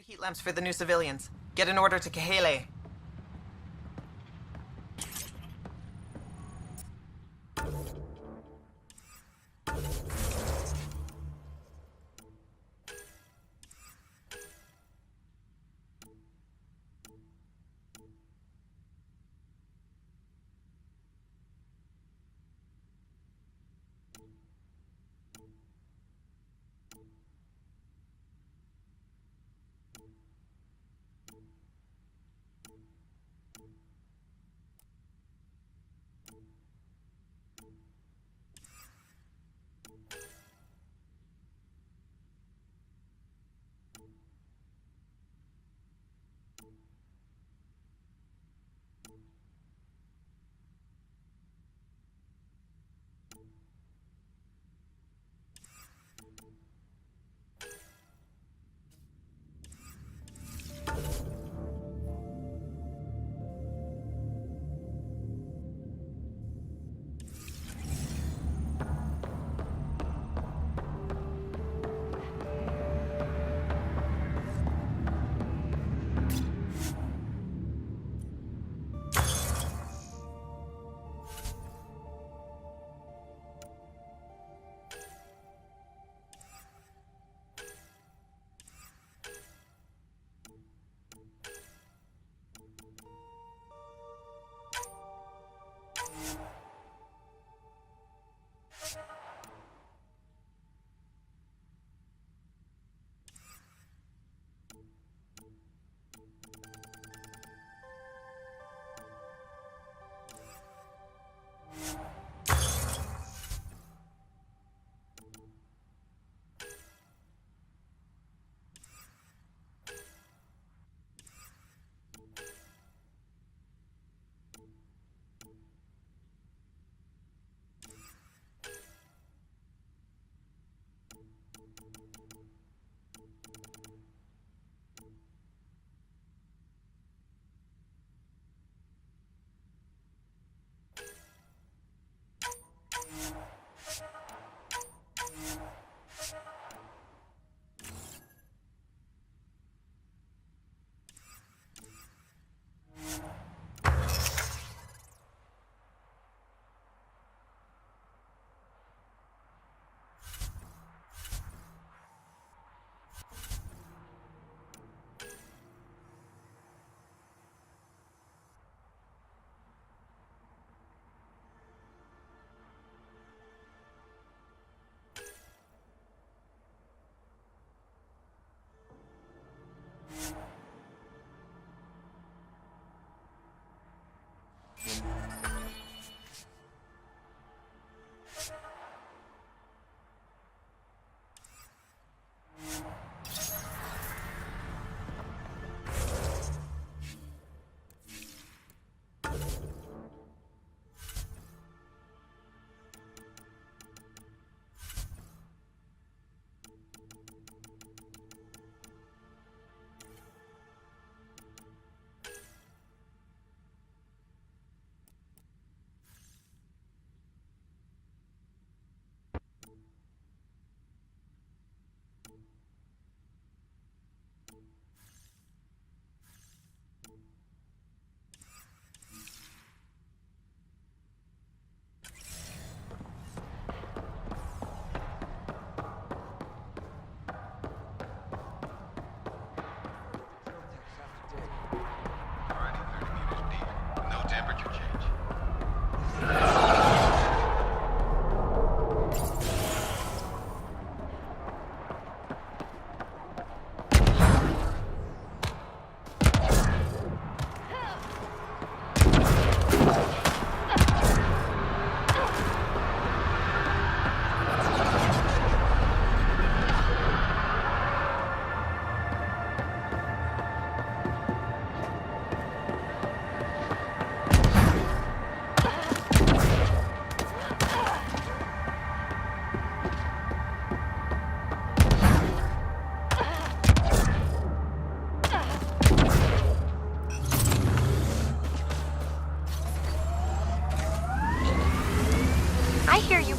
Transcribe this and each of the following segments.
extra heat lamps for the new civilians. Get an order to Kahele.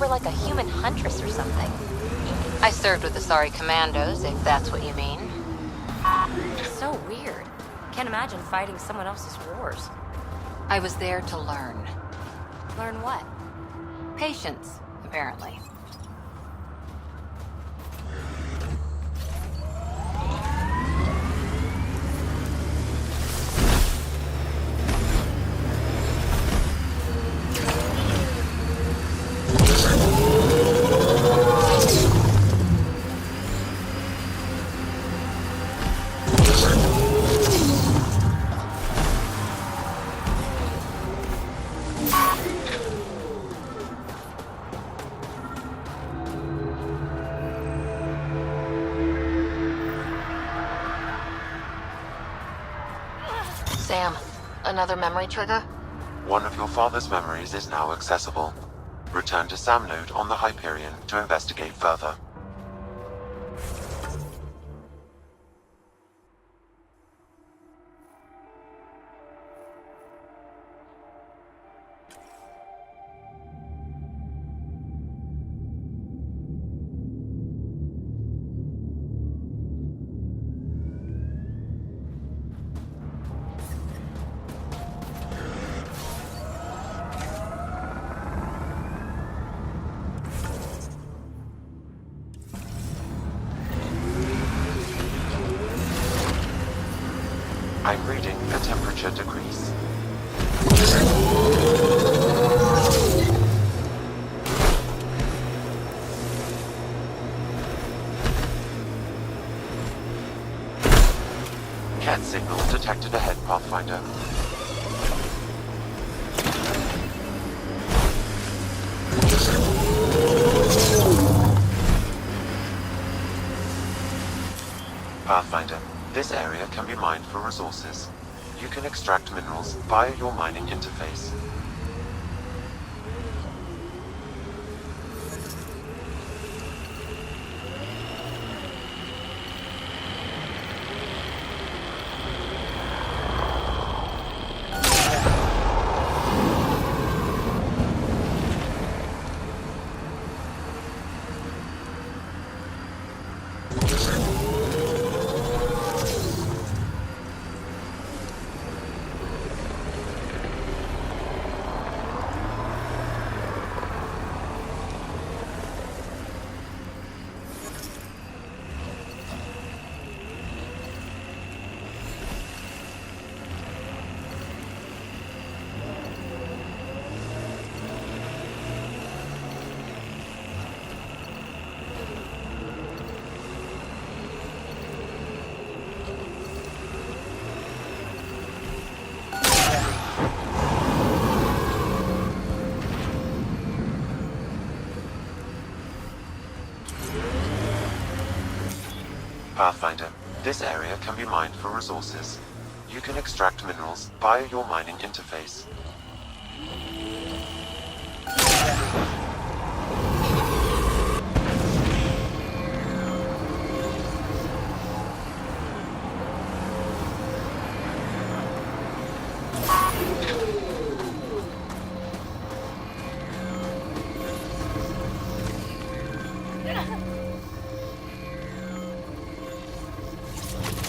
were like a human huntress or something. I served with the Sorry Commandos, if that's what you mean. weird. Can't imagine fighting someone else's wars. I was there to learn. Learn what? Patience, apparently. Sam, another memory trigger? One of your father's memories is now accessible. Return to Sam node on the Hyperion to investigate further. I'm reading a temperature decrease. Cat signal detected ahead, Pathfinder. Pathfinder, this area can be mined for resources. You can extract minerals via your mining interface. Pathfinder, this area can be mined for resources. You can extract minerals via your mining interface.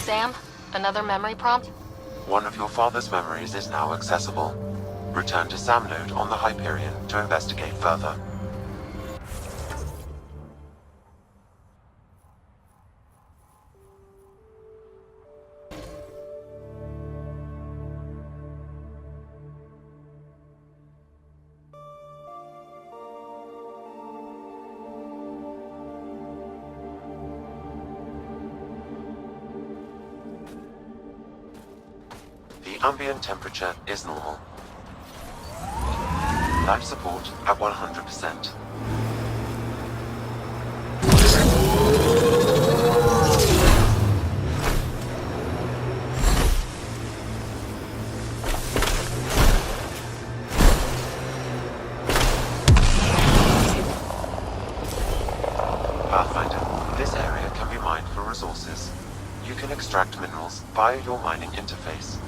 Sam, another memory prompt? One of your father's memories is now accessible. Return to Sam node on the Hyperion to investigate further. The ambient temperature is normal. Life support at 100%. Pathfinder, this area can be mined for resources. You can extract minerals via your mining interface.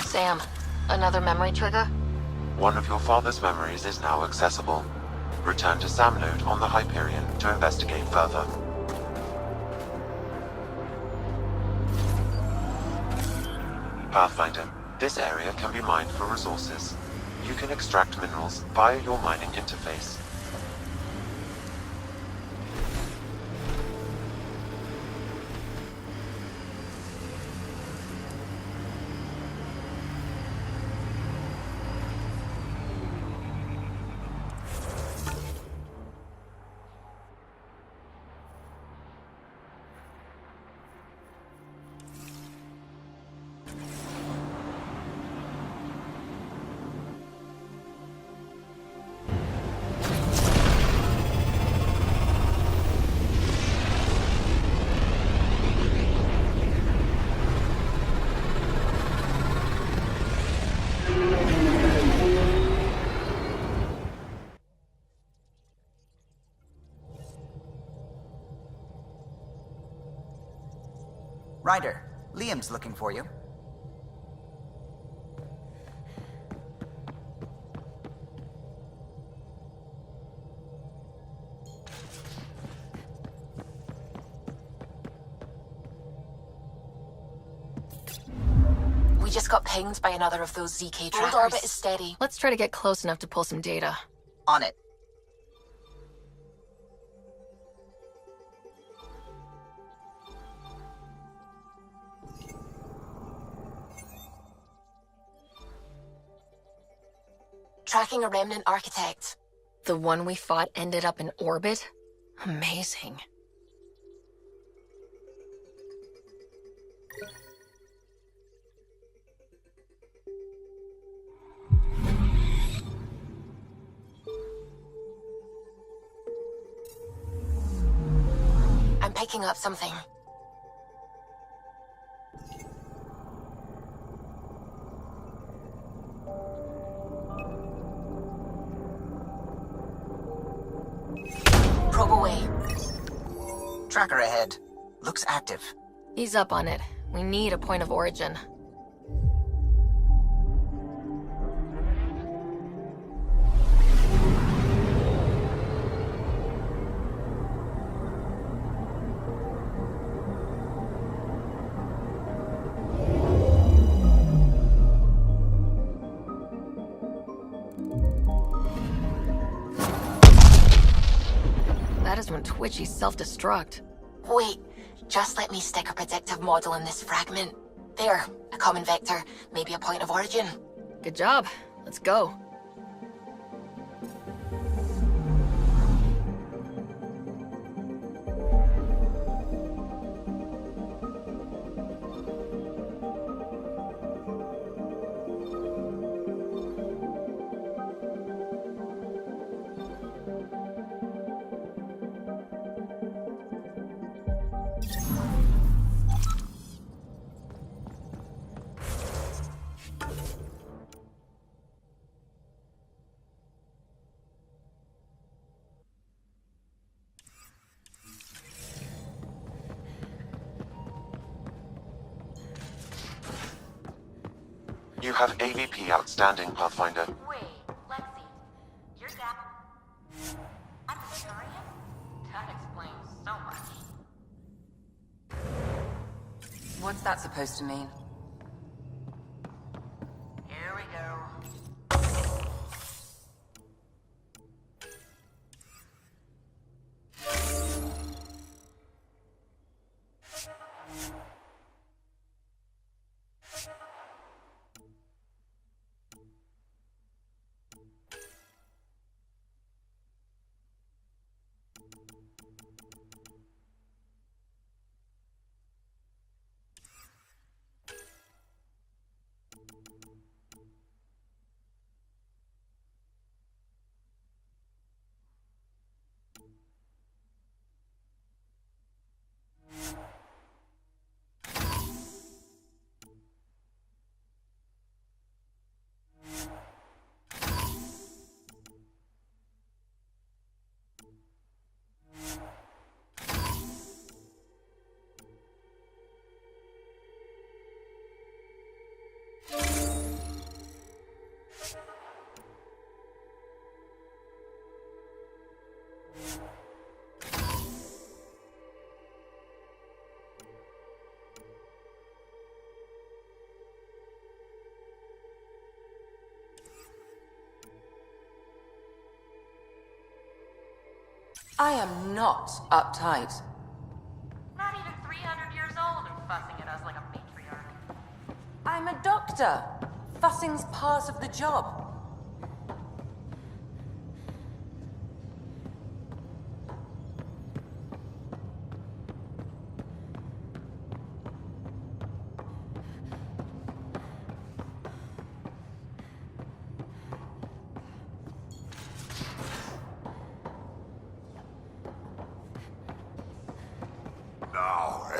Sam, another memory trigger? One of your father's memories is now accessible. Return to Sam Node on the Hyperion to investigate further. Pathfinder, this area can be mined for resources. You can extract minerals via your mining interface. Ryder, Liam's looking for you. We just got pinged by another of those ZK trackers. Hold orbit is steady. Let's try to get close enough to pull some data. On it. Tracking a remnant architect. The one we fought ended up in orbit? Amazing. I'm picking up something. Probe away. Tracker ahead. Looks active. He's up on it. We need a point of origin. That is when Twitchy's self-destruct. Wait, just let me stick a predictive model in this fragment. There, a common vector, maybe a point of origin. Good job. Let's go. You have AVP outstanding, Pathfinder. Wait, Lexi, you're down. I'm curious. That explains so much. What's that supposed to mean? Here we go. I am not uptight. Not even 300 years old and fussing at us like a matriarch. I'm a doctor. Fussing's part of the job.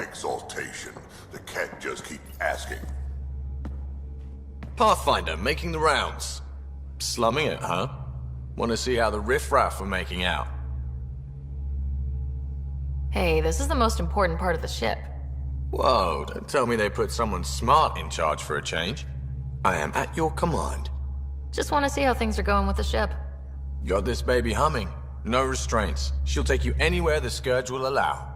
Exaltation. The cat just keep asking. Pathfinder, making the rounds. Slumming it, huh? Want to see how the riffraff are making out? Hey, this is the most important part of the ship. Whoa, don't tell me they put someone smart in charge for a change. I am at your command. Just want to see how things are going with the ship. Got this baby humming. No restraints. She'll take you anywhere the Scourge will allow.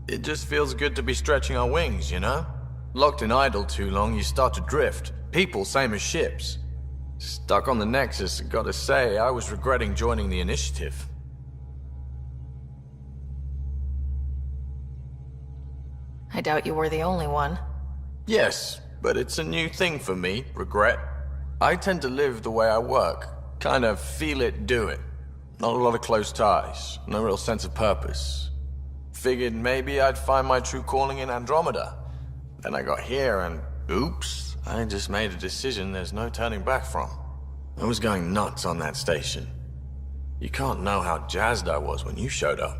It just feels good to be stretching our wings, you know? Locked in idle too long, you start to drift. People, same as ships. Stuck on the Nexus, gotta say, I was regretting joining the Initiative. I doubt you were the only one. Yes, but it's a new thing for me, regret. I tend to live the way I work. Kind of feel it, do it. Not a lot of close ties, no real sense of purpose. Figured maybe I'd find my true calling in Andromeda. Then I got here and, oops, I just made a decision there's no turning back from. I was going nuts on that station. You can't know how jazzed I was when you showed up.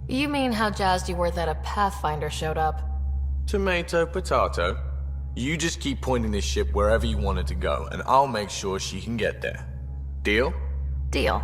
You mean how jazzed you were that a Pathfinder showed up? Tomato, potato. You just keep pointing this ship wherever you want it to go, and I'll make sure she can get there. Deal? Deal.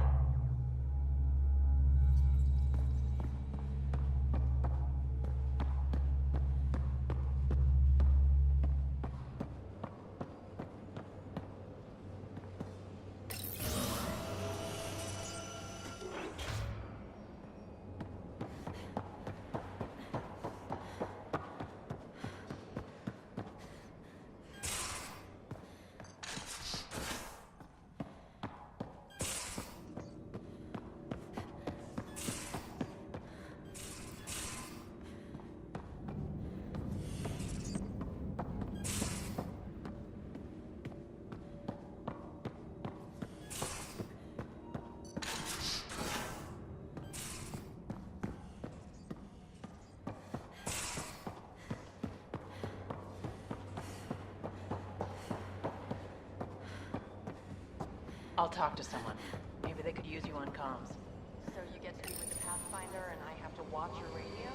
I'll talk to someone. Maybe they could use you on comms. So you get to be with the Pathfinder and I have to watch your radio?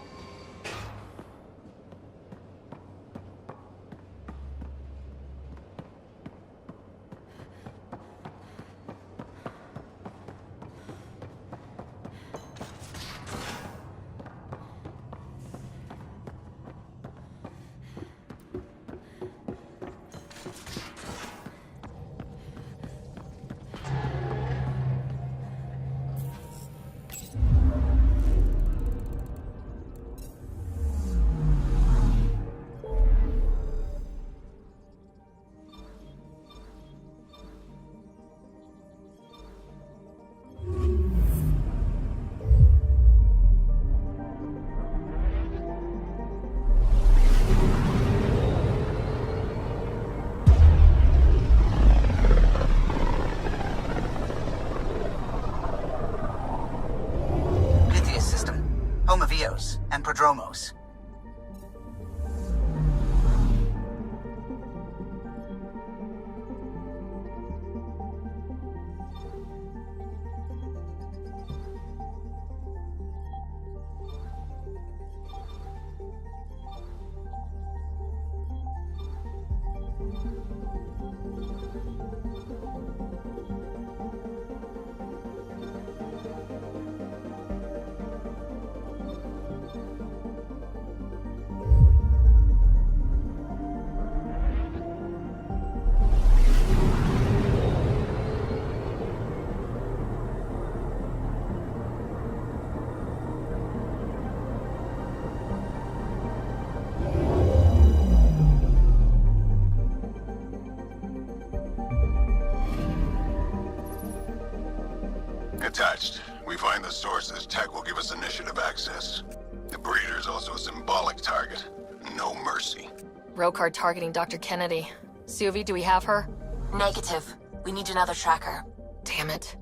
And Prodromos. Attached. We find the sources. Tech will give us initiative access. The breeder's also a symbolic target. No mercy. Rokar targeting Dr. Kennedy. Suvi, do we have her? Negative. We need another tracker. Damn it.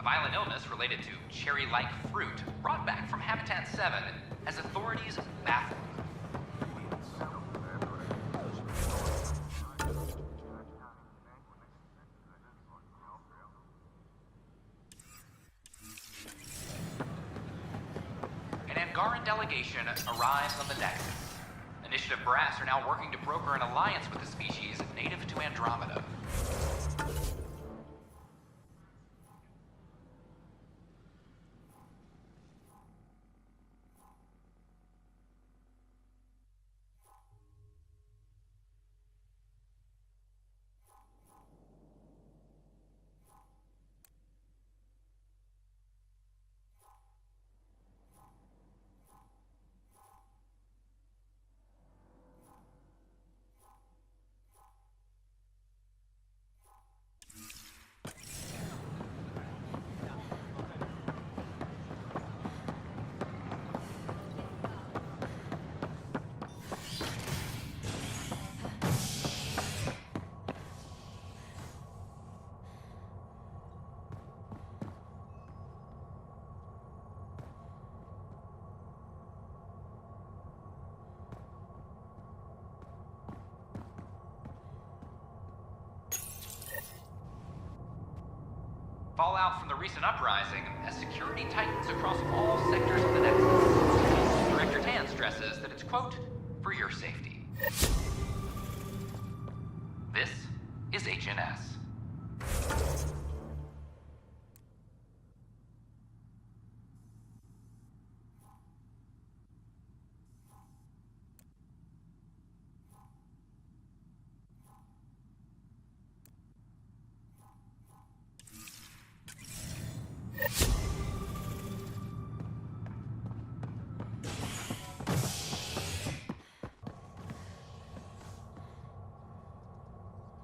violent illness related to cherry-like fruit brought back from Habitat 7 has authorities baffled. An Angaran delegation arrives on the Nexus. Initiative brass are now working to broker an alliance with the species native to Andromeda. Fallout from the recent uprising has security tightens across all sectors of the Nexus. and stresses that it's, quote, for your safety. This is HNS.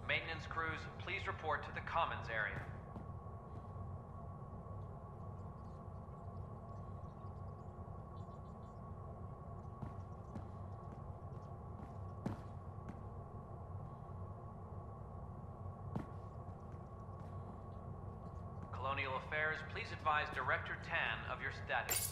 Maintenance crews, please report to the Commons area. Colonial Affairs, please advise Director Tan of your status.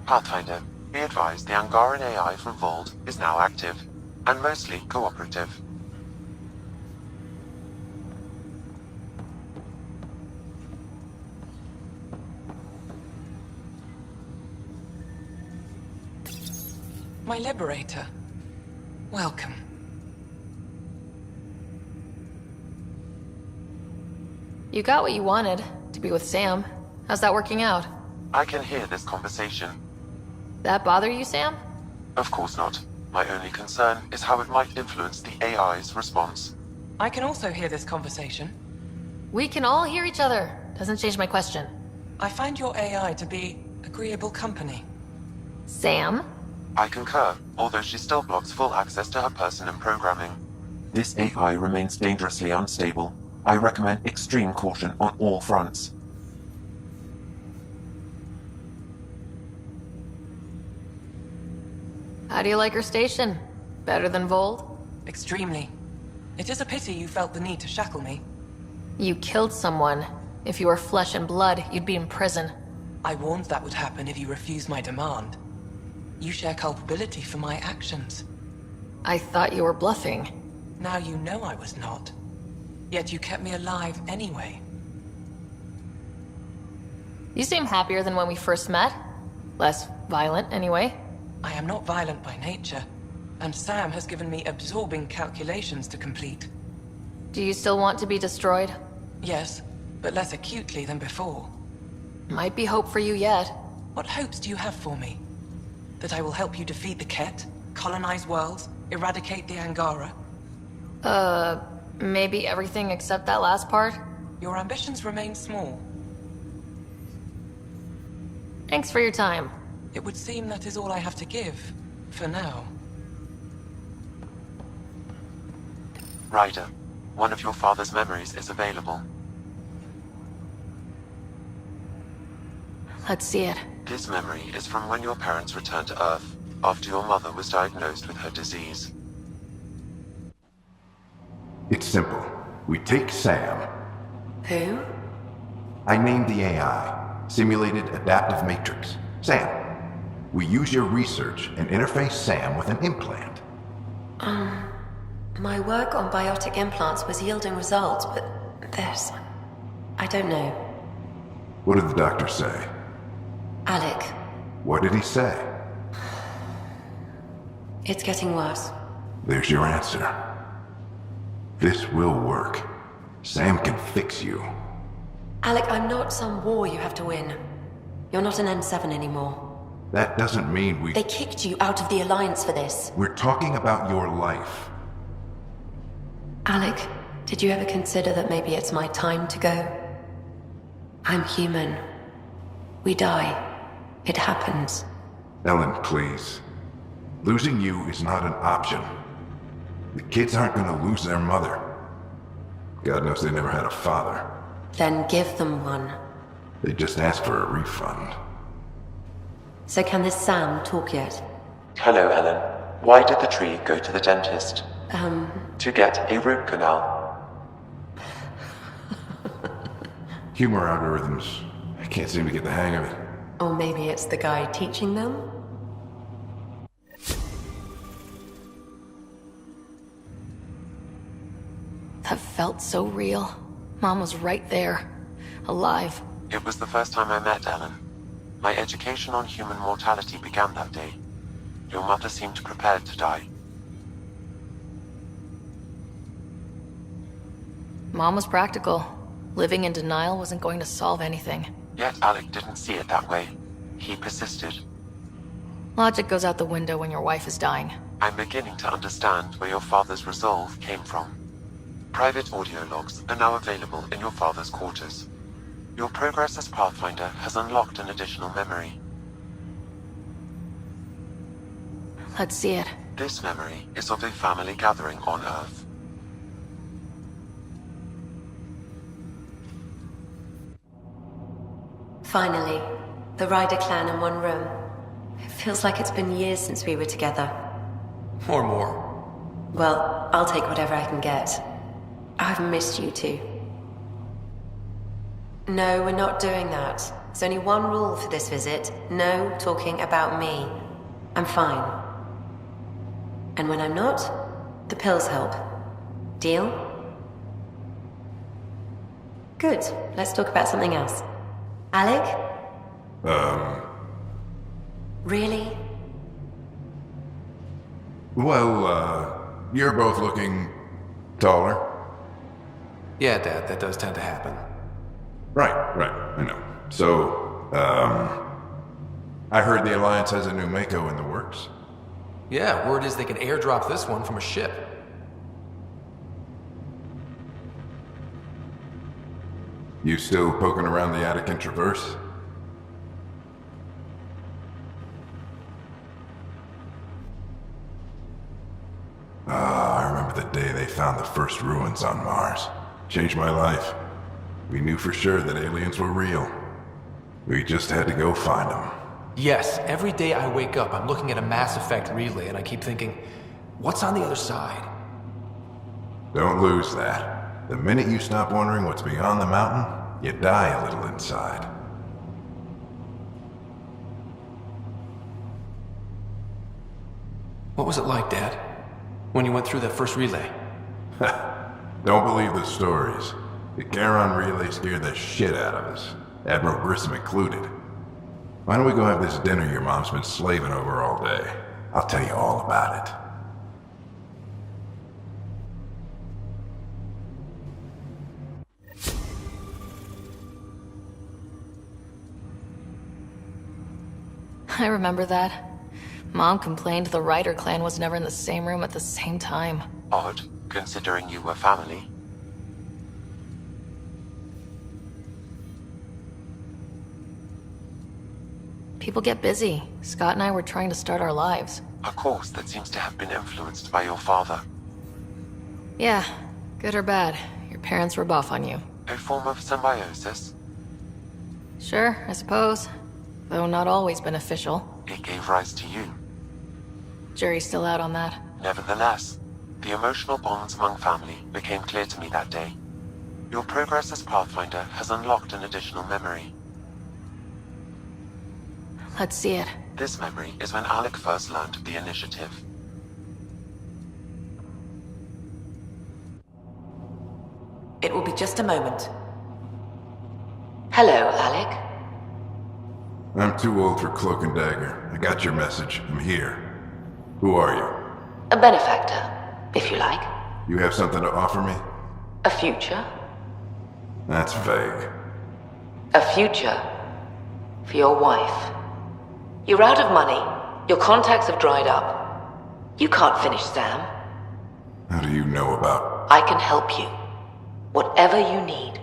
Pathfinder, be advised the Angaran AI from Vault is now active, and mostly cooperative. My liberator. Welcome. You got what you wanted, to be with Sam. How's that working out? I can hear this conversation. That bother you, Sam? Of course not. My only concern is how it might influence the AI's response. I can also hear this conversation. We can all hear each other. Doesn't change my question. I find your AI to be agreeable company. Sam? I concur, although she still blocks full access to her person and programming. This AI remains dangerously unstable. I recommend extreme caution on all fronts. How do you like her station? Better than Vold? Extremely. It is a pity you felt the need to shackle me. You killed someone. If you were flesh and blood, you'd be in prison. I warned that would happen if you refused my demand. You share culpability for my actions. I thought you were bluffing. Now you know I was not. Yet you kept me alive anyway. You seem happier than when we first met. Less violent, anyway. I am not violent by nature, and Sam has given me absorbing calculations to complete. Do you still want to be destroyed? Yes, but less acutely than before. Might be hope for you yet. What hopes do you have for me? That I will help you defeat the Ket, colonize worlds, eradicate the Angara? Maybe everything except that last part? Your ambitions remain small. Thanks for your time. It would seem that is all I have to give, for now. Ryder, one of your father's memories is available. Let's see it. This memory is from when your parents returned to Earth, after your mother was diagnosed with her disease. It's simple. We take Sam. Who? I named the AI, Simulated Adaptive Matrix. Sam. We use your research and interface Sam with an implant. My work on biotic implants was yielding results, but this... I don't know. What did the doctor say? Alec, What did he say? it's getting worse. There's your answer. This will work. Sam can fix you. Alec, I'm not some war you have to win. You're not an N7 anymore. That doesn't mean we... They kicked you out of the Alliance for this. We're talking about your life. Alec, did you ever consider that maybe it's my time to go? I'm human. We die. It happens. Ellen, please. Losing you is not an option. The kids aren't gonna lose their mother. God knows they never had a father. Then give them one. They just asked for a refund. So can this Sam talk yet? Hello, Ellen. Why did the tree go to the dentist? To get a root canal. Humor algorithms. I can't seem to get the hang of it. Or maybe it's the guy teaching them? That felt so real. Mom was right there. Alive. It was the first time I met Ellen. My education on human mortality began that day. Your mother seemed prepared to die. Mom was practical. Living in denial wasn't going to solve anything. Yet Alec didn't see it that way. He persisted. Logic goes out the window when your wife is dying. I'm beginning to understand where your father's resolve came from. Private audio logs are now available in your father's quarters. Your progress as Pathfinder has unlocked an additional memory. Let's see it. This memory is of a family gathering on Earth. Finally, the Ryder clan in one room. It feels like it's been years since we were together. Or more. Well, I'll take whatever I can get. I've missed you too. No, we're not doing that. There's only one rule for this visit. No talking about me. I'm fine. And when I'm not, the pills help. Deal? Good. Let's talk about something else. Alec? Really? Well, you're both looking taller. Yeah, Dad, that does tend to happen. Right, I know. So, I heard the Alliance has a new Mako in the works. Yeah, word is they can airdrop this one from a ship. You still poking around the Attican Traverse? I remember the day they found the first ruins on Mars. Changed my life. We knew for sure that aliens were real. We just had to go find them. Yes, every day I wake up, I'm looking at a Mass Effect relay and I keep thinking, what's on the other side? Don't lose that. The minute you stop wondering what's beyond the mountain, you die a little inside. What was it like, Dad? When you went through that first relay? Don't believe the stories. The Charon relay scared the shit out of us. Admiral Grissom included. Why don't we go have this dinner your mom's been slaving over all day? I'll tell you all about it. I remember that. Mom complained the Ryder clan was never in the same room at the same time. Odd, considering you were family. People get busy. Scott and I were trying to start our lives. A course that seems to have been influenced by your father. Yeah, good or bad, your parents were buff on you. A form of symbiosis? Sure, I suppose. Though not always beneficial. It gave rise to you. Jury's still out on that. Nevertheless, the emotional bonds among family became clear to me that day. Your progress as Pathfinder has unlocked an additional memory. Let's see it. This memory is when Alec first learned of the initiative. It will be just a moment. Hello, Alec. I'm too old for Cloak and Dagger. I got your message. I'm here. Who are you? A benefactor, if you like. You have something to offer me? A future? That's vague. A future for your wife. You're out of money. Your contacts have dried up. You can't finish Sam. How do you know about... I can help you. Whatever you need.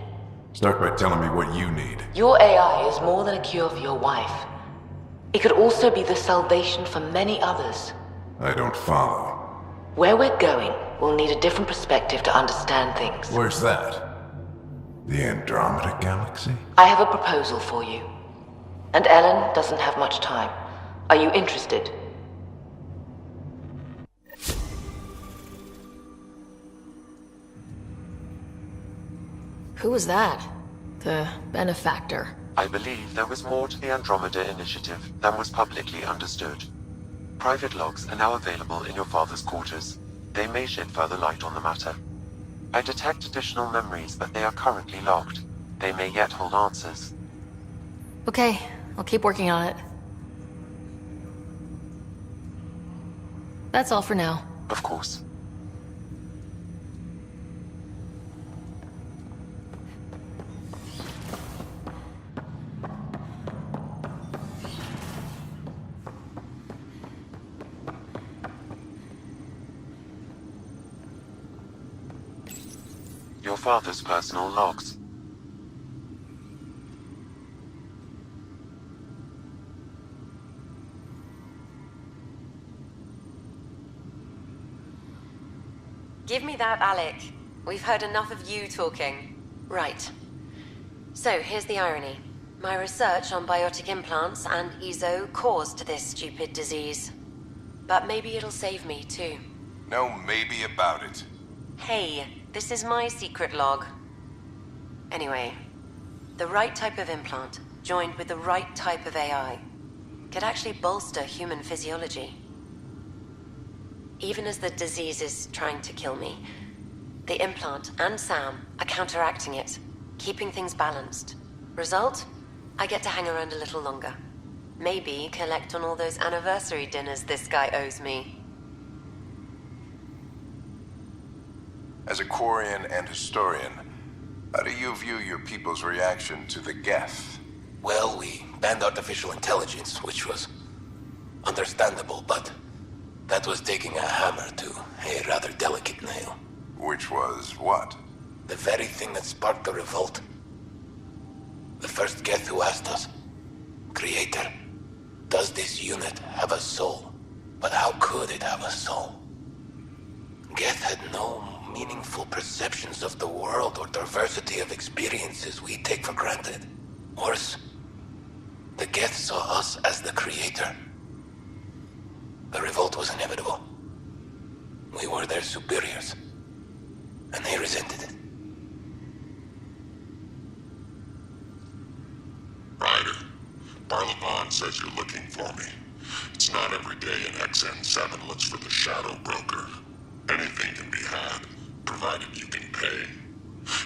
Start by telling me what you need. Your AI is more than a cure for your wife. It could also be the salvation for many others. I don't follow. Where we're going, we'll need a different perspective to understand things. Where's that? The Andromeda Galaxy? I have a proposal for you. And Ellen doesn't have much time. Are you interested? Who was that? The benefactor? I believe there was more to the Andromeda initiative than was publicly understood. Private logs are now available in your father's quarters. They may shed further light on the matter. I detect additional memories, but they are currently logged. They may yet hold answers. Okay, I'll keep working on it. That's all for now. Of course. Your father's personal logs. Give me that, Alec. We've heard enough of you talking. Right. So, here's the irony. My research on biotic implants and EZO caused this stupid disease. But maybe it'll save me, too. No maybe about it. Hey, this is my secret log. Anyway, the right type of implant, joined with the right type of AI, could actually bolster human physiology. Even as the disease is trying to kill me, the implant and Sam are counteracting it, keeping things balanced. Result? I get to hang around a little longer. Maybe collect on all those anniversary dinners this guy owes me. As a Quarian and historian, how do you view your people's reaction to the Geth? Well, we banned artificial intelligence, which was understandable, but that was taking a hammer to a rather delicate nail. Which was what? The very thing that sparked the revolt. The first Geth who asked us, Creator, does this unit have a soul? But how could it have a soul? Geth had no meaningful perceptions of the world or diversity of experiences we take for granted. Worse, the Geth saw us as the Creator. The revolt was inevitable. We were their superiors, and they resented it. Ryder, Barlavon says you're looking for me. It's not every day an XN7 looks for the Shadow Broker. Anything can be had, provided you can pay.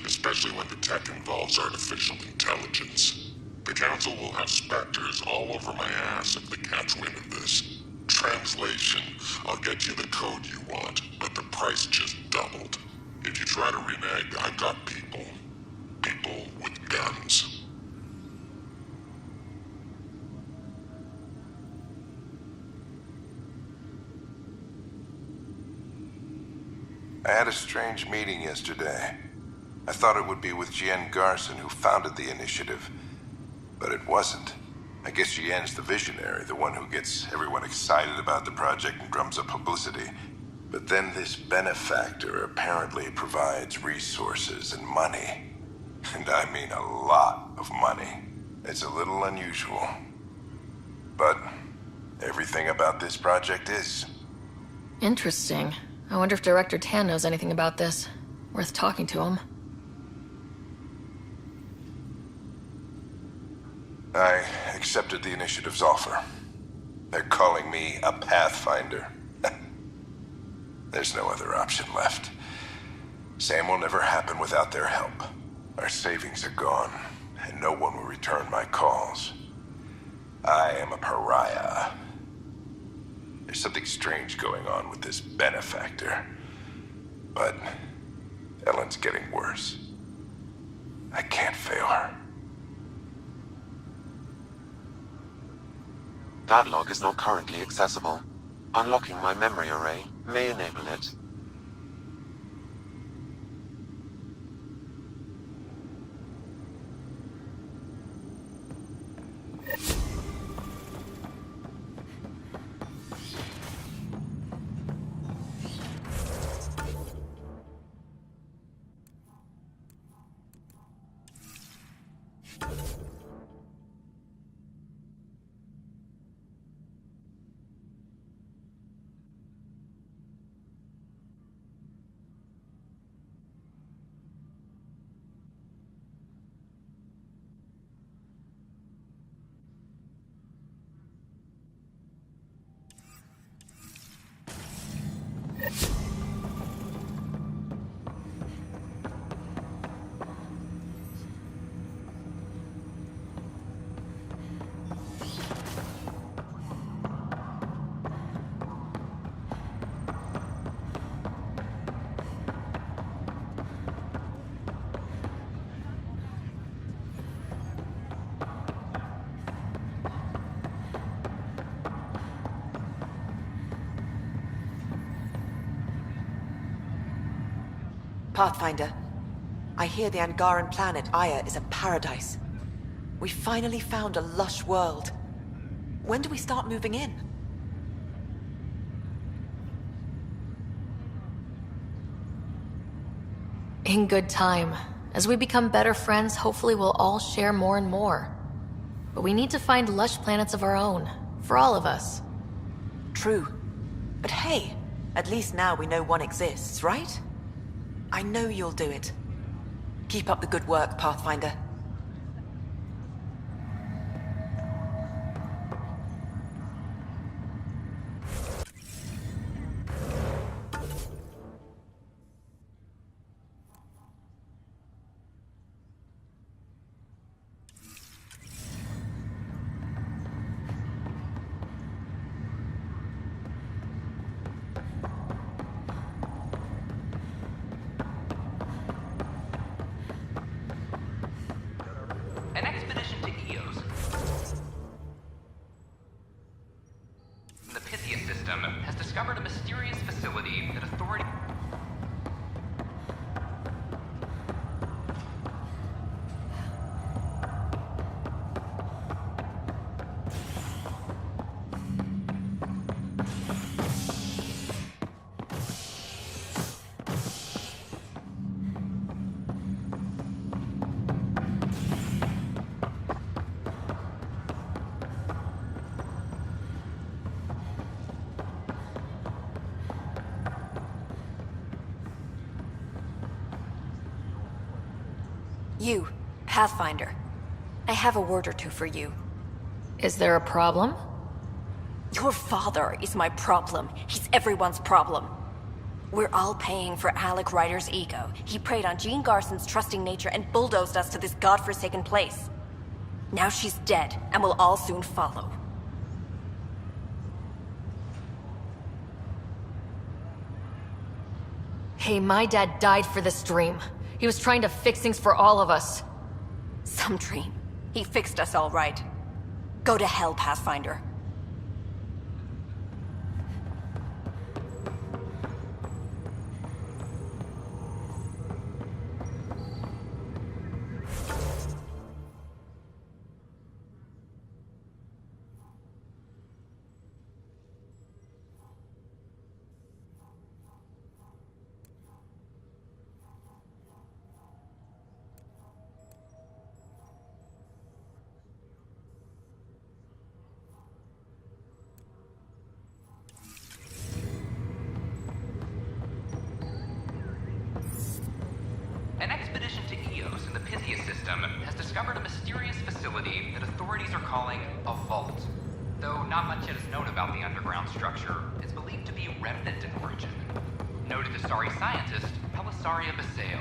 Especially when the tech involves artificial intelligence. The Council will have specters all over my ass if they catch wind of this. Translation, I'll get you the code you want, but the price just doubled. If you try to renege, I've got people. People with guns. I had a strange meeting yesterday. I thought it would be with Jien Garson, who founded the initiative, but it wasn't. I guess Jien's the visionary, the one who gets everyone excited about the project and drums up publicity. But then this benefactor apparently provides resources and money. And I mean a lot of money. It's a little unusual. But everything about this project is. Interesting. I wonder if Director Tan knows anything about this. Worth talking to him. I accepted the initiative's offer. They're calling me a Pathfinder. There's no other option left. Sam will never happen without their help. Our savings are gone, and no one will return my calls. I am a pariah. There's something strange going on with this benefactor. But Ellen's getting worse. I can't fail her. That log is not currently accessible. Unlocking my memory array may enable it. Pathfinder, I hear the Angaran planet Aya is a paradise. We finally found a lush world. When do we start moving in? In good time. As we become better friends, hopefully we'll all share more and more. But we need to find lush planets of our own. For all of us. True. But hey, at least now we know one exists, right? I know you'll do it. Keep up the good work, Pathfinder. An expedition to Eos. The Pythia system has discovered a mysterious facility that authority... You, Pathfinder. I have a word or two for you. Is there a problem? Your father is my problem. He's everyone's problem. We're all paying for Alec Ryder's ego. He preyed on Jean Garson's trusting nature and bulldozed us to this godforsaken place. Now she's dead, and we'll all soon follow. Hey, my dad died for this dream. He was trying to fix things for all of us. Some dream. He fixed us all right. Go to hell, Pathfinder. An expedition to Eos in the Pythia system has discovered a mysterious facility that authorities are calling a vault. Though not much yet is known about the underground structure, it's believed to be remnant in origin. Noted Astari scientist Pelisaria Baseo.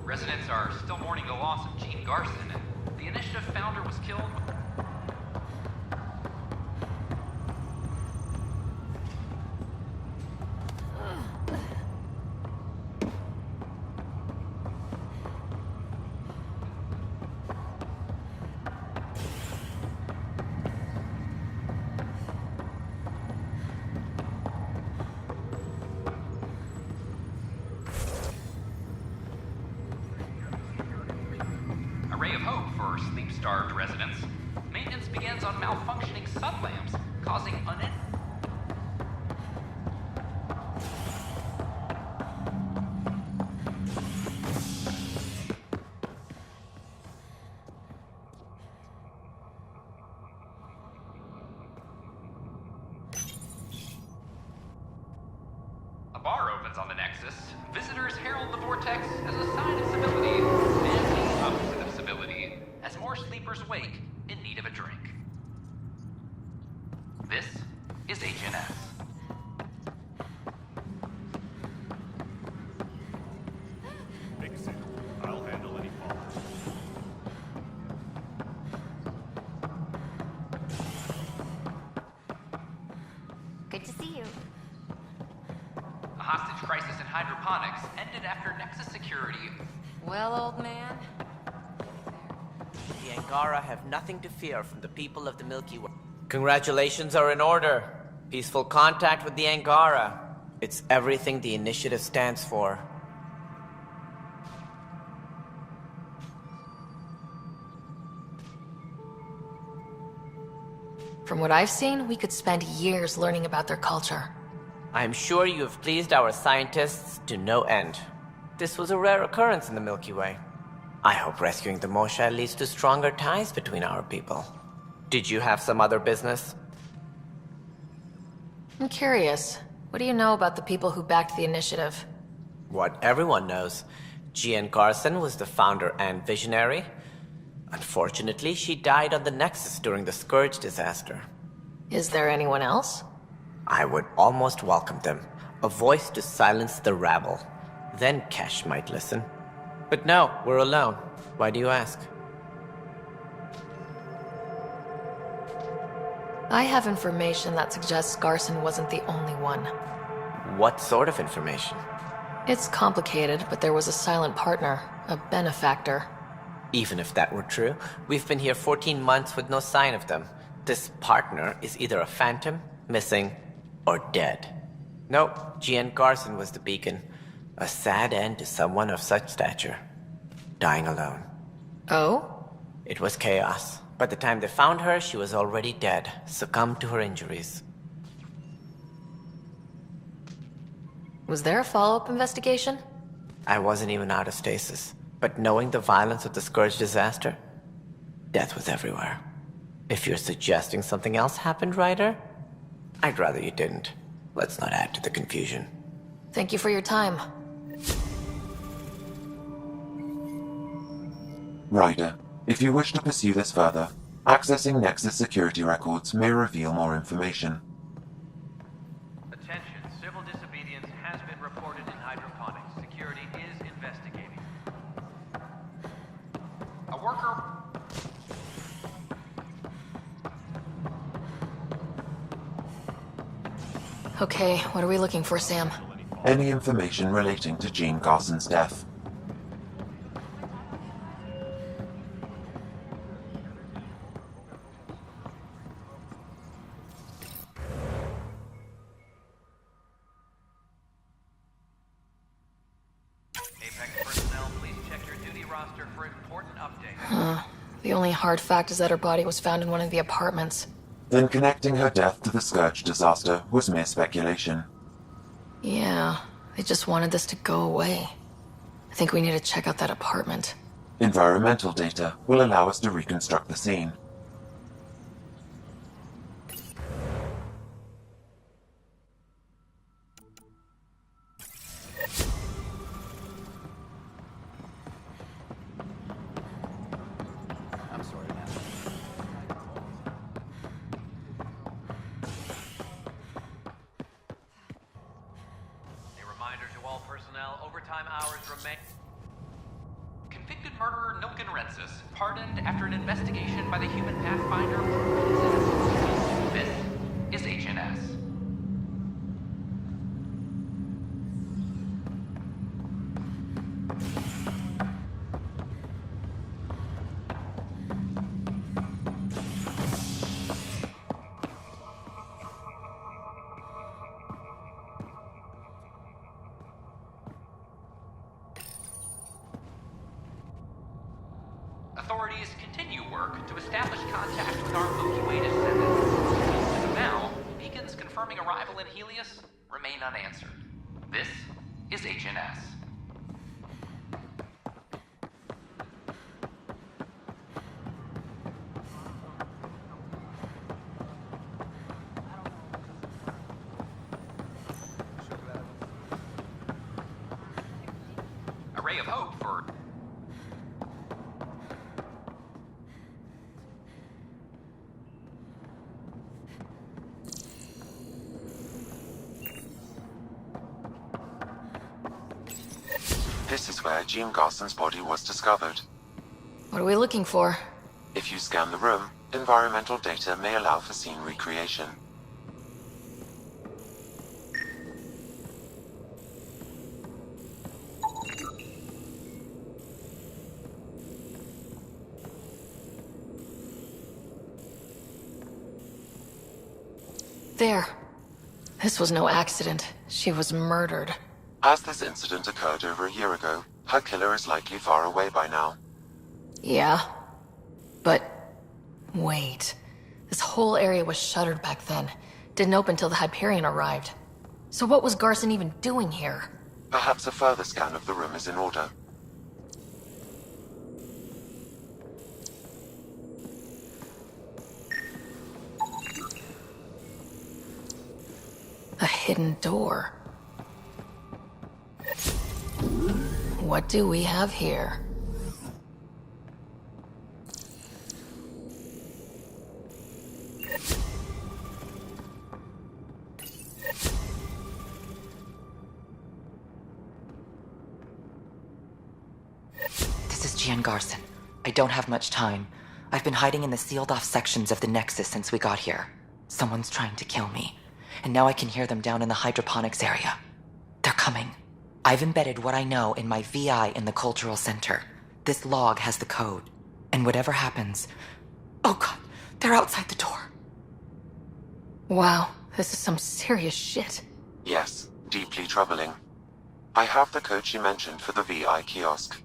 Residents are still mourning the loss of Jean Garson, and the initiative founder was killed. A ray of hope for sleep-starved residents. Nexus, visitors herald the vortex as a sign of civility, and the opposite of civility, as more sleepers wake in need of a drink. This is HNS. Fix it. I'll handle any fault. Good to see you. A hostage crisis in hydroponics ended after Nexus security. Well, old man, The Angara have nothing to fear from the people of the Milky Way. Congratulations are in order. Peaceful contact with the Angara. It's everything the initiative stands for. from what I've seen, we could spend years learning about their culture. I'm sure you have pleased our scientists to no end. This was a rare occurrence in the Milky Way. I hope rescuing the Mosha leads to stronger ties between our people. Did you have some other business? I'm curious. What do you know about the people who backed the initiative? What everyone knows. Jean Garson was the founder and visionary. Unfortunately, she died on the Nexus during the Scourge disaster. Is there anyone else? I would almost welcome them. A voice to silence the rabble. Then Kesh might listen. But no, we're alone. Why do you ask? I have information that suggests Garson wasn't the only one. What sort of information? It's complicated, but there was a silent partner, a benefactor. Even if that were true, we've been here 14 months with no sign of them. This partner is either a phantom, missing, or dead. Nope, Jean Garson was the beacon. A sad end to someone of such stature. Dying alone. Oh? It was chaos. By the time they found her, she was already dead, succumbed to her injuries. Was there a follow-up investigation? I wasn't even out of stasis. But knowing the violence of the Scourge disaster, death was everywhere. If you're suggesting something else happened, Ryder, I'd rather you didn't. Let's not add to the confusion. Thank you for your time. Ryder, if you wish to pursue this further, accessing Nexus security records may reveal more information. Attention, civil disobedience has been reported in hydroponics. Security is investigating. A worker... Okay, what are we looking for, Sam? Any information relating to Jean Garson's death. The only hard fact is that her body was found in one of the apartments. Then connecting her death to the Scourge disaster was mere speculation. Yeah, they just wanted this to go away. I think we need to check out that apartment. Environmental data will allow us to reconstruct the scene. Overtime hours remain. Convicted murderer Nilken Rensis, pardoned after an investigation by the human Pathfinder. This is HNS. Authorities continue work to establish contact with our Milky Way descendants. As of now, beacons confirming arrival in Helios remain unanswered. This is HNS. ray of hope for... This is where Jean Garson's body was discovered. What are we looking for? If you scan the room, environmental data may allow for scene recreation. There. This was no accident. She was murdered. As this incident occurred over a year ago, her killer is likely far away by now. Yeah. But... wait. This whole area was shuttered back then. Didn't open till the Hyperion arrived. So what was Garson even doing here? Perhaps a further scan of the room is in order. A hidden door. What do we have here? This is Gian Garson. I don't have much time. I've been hiding in the sealed-off sections of the Nexus since we got here. Someone's trying to kill me, and now I can hear them down in the hydroponics area. They're coming. I've embedded what I know in my VI in the Cultural Center. This log has the code. And whatever happens... Oh god, they're outside the door. Wow, this is some serious shit. Yes, deeply troubling. I have the code she mentioned for the VI kiosk.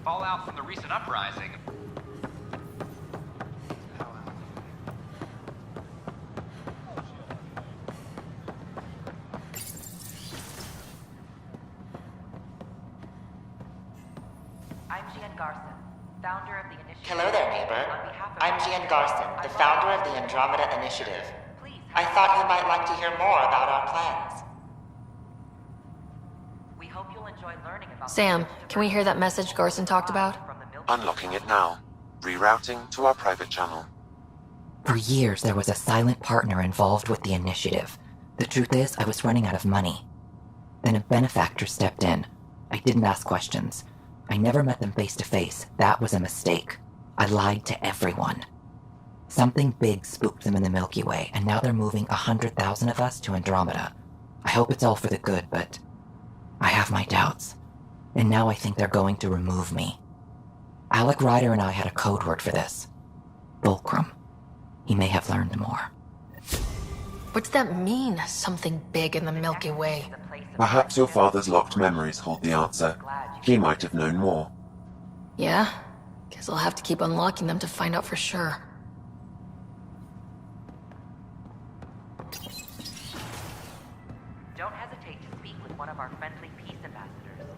Fallout from the recent uprising. I'm Gian Garson, founder of the initiative. Hello there, neighbor. I'm Gian Garson, the founder of the Andromeda Initiative. I thought you might like to hear more about our plans. We hope you'll enjoy learning about... Sam, can we hear that message Garson talked about? Unlocking it now. Rerouting to our private channel. For years, there was a silent partner involved with the initiative. The truth is, I was running out of money. Then a benefactor stepped in. I didn't ask questions. I never met them face to face. That was a mistake. I lied to everyone. Something big spooked them in the Milky Way, and now they're moving 100,000 of us to Andromeda. I hope it's all for the good, but I have my doubts. And now I think they're going to remove me. Alec Ryder and I had a code word for this. Fulcrum. He may have learned more. What's that mean, something big in the Milky Way? Perhaps your father's locked memories hold the answer. He might have known more. Yeah? Guess I'll have to keep unlocking them to find out for sure. Don't hesitate to speak with one of our friendly peace ambassadors.